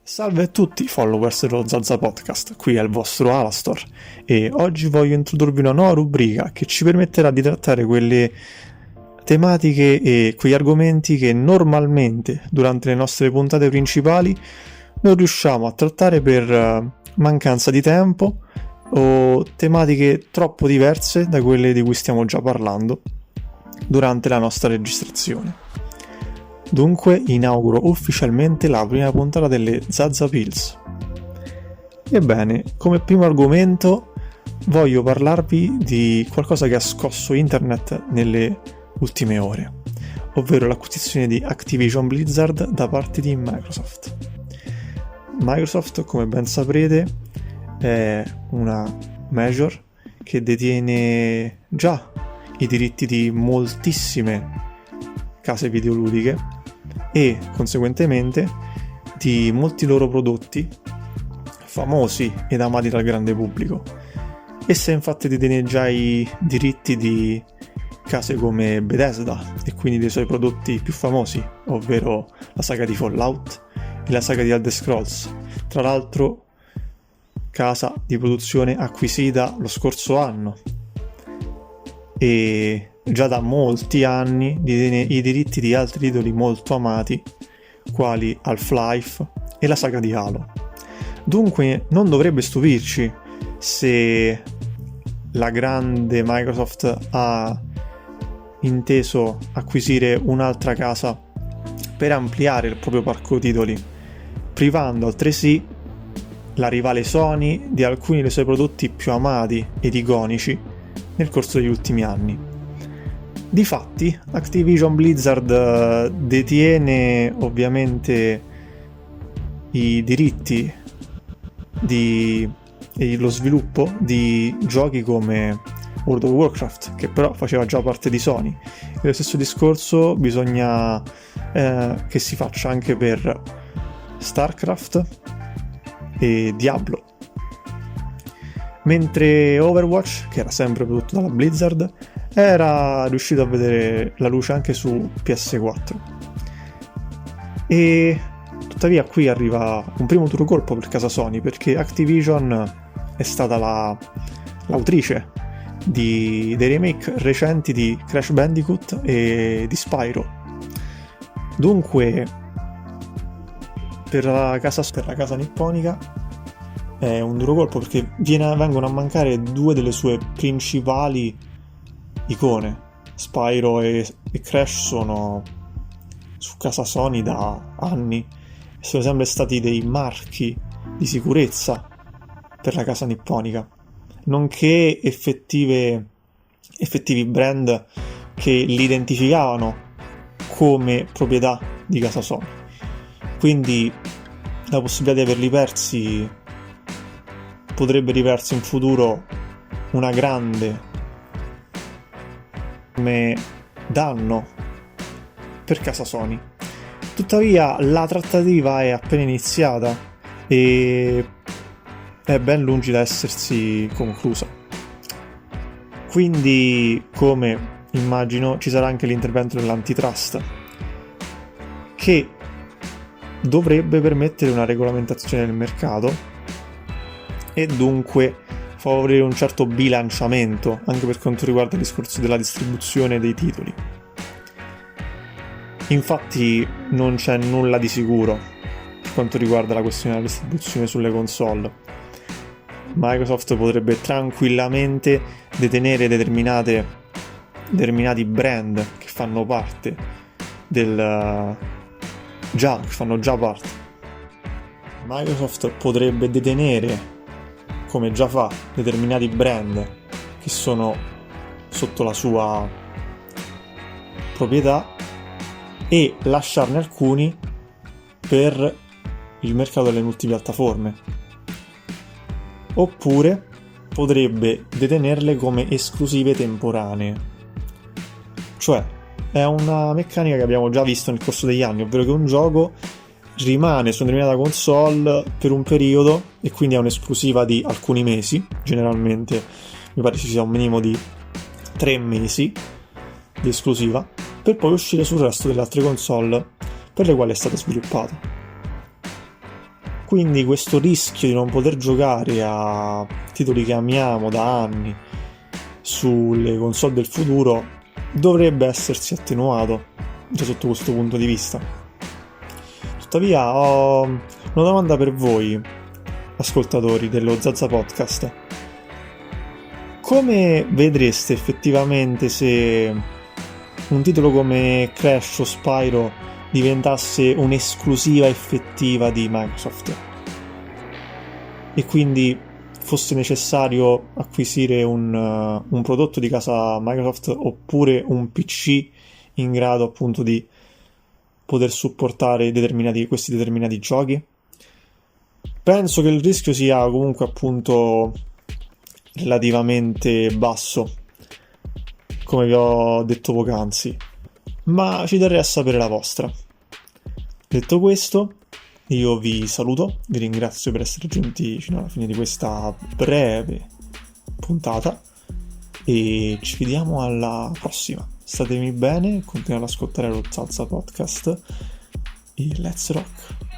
Salve a tutti followers dello Zazza Podcast, qui è il vostro Alastor e oggi voglio introdurvi una nuova rubrica che ci permetterà di trattare quelle tematiche e quegli argomenti che normalmente durante le nostre puntate principali non riusciamo a trattare per mancanza di tempo o tematiche troppo diverse da quelle di cui stiamo già parlando durante la nostra registrazione. Dunque inauguro ufficialmente la prima puntata delle Zazza Pills. Ebbene, come primo argomento voglio parlarvi di qualcosa che ha scosso internet nelle ultime ore, ovvero l'acquisizione di Activision Blizzard da parte di Microsoft. Microsoft, come ben saprete, è una major che detiene già i diritti di moltissime case videoludiche e conseguentemente di molti loro prodotti famosi ed amati dal grande pubblico. Essa infatti detiene già i diritti di case come Bethesda e quindi dei suoi prodotti più famosi, ovvero la saga di Fallout e la saga di Elder Scrolls, tra l'altro casa di produzione acquisita lo scorso anno e già da molti anni i diritti di altri titoli molto amati quali Half-Life e la saga di Halo. Dunque non dovrebbe stupirci se la grande Microsoft ha inteso acquisire un'altra casa per ampliare il proprio parco titoli, privando altresì la rivale Sony di alcuni dei suoi prodotti più amati ed iconici nel corso degli ultimi anni. Difatti, Activision Blizzard detiene ovviamente i diritti e lo sviluppo di giochi come World of Warcraft, che però faceva già parte di Sony. E lo stesso discorso bisogna che si faccia anche per StarCraft e Diablo. Mentre Overwatch, che era sempre prodotto dalla Blizzard, era riuscito a vedere la luce anche su PS4. E tuttavia qui arriva un primo duro colpo per casa Sony, perché Activision è stata l'autrice dei remake recenti di Crash Bandicoot e di Spyro. Dunque per la casa nipponica è un duro colpo, perché vengono a mancare due delle sue principali icone. Spyro e Crash sono su casa Sony da anni e sono sempre stati dei marchi di sicurezza per la casa nipponica, nonché effettivi brand che li identificavano come proprietà di casa Sony. Quindi la possibilità di averli persi potrebbe rivelarsi in futuro una grande come danno per casa Sony. Tuttavia la trattativa è appena iniziata e è ben lungi da essersi conclusa. Quindi, come immagino, ci sarà anche l'intervento dell'antitrust, che dovrebbe permettere una regolamentazione del mercato e dunque favorire un certo bilanciamento anche per quanto riguarda il discorso della distribuzione dei titoli. Infatti non c'è nulla di sicuro per quanto riguarda la questione della distribuzione sulle console. Microsoft potrebbe tranquillamente detenere determinati brand che fanno parte che fanno già parte. Microsoft potrebbe detenere, come già fa, determinati brand che sono sotto la sua proprietà e lasciarne alcuni per il mercato delle multipiattaforme, oppure potrebbe detenerle come esclusive temporanee. Cioè è una meccanica che abbiamo già visto nel corso degli anni, ovvero che un gioco rimane su una determinata console per un periodo e quindi ha un'esclusiva di alcuni mesi, generalmente mi pare ci sia un minimo di 3 mesi di esclusiva, per poi uscire sul resto delle altre console per le quali è stato sviluppato. quindi questo rischio di non poter giocare a titoli che amiamo da anni sulle console del futuro dovrebbe essersi attenuato già sotto questo punto di vista. Tuttavia ho una domanda per voi, ascoltatori dello Zazza Podcast. Come vedreste effettivamente se un titolo come Crash o Spyro diventasse un'esclusiva effettiva di Microsoft e quindi fosse necessario acquisire un prodotto di casa Microsoft oppure un PC in grado appunto di poter supportare questi determinati giochi? Penso che il rischio sia comunque appunto relativamente basso, come vi ho detto poc'anzi, ma ci terrei a sapere la vostra. Detto questo, io vi saluto, vi ringrazio per essere giunti fino alla fine di questa breve puntata e ci vediamo alla prossima. Statemi bene, continuate ad ascoltare lo Zazza Podcast e let's rock!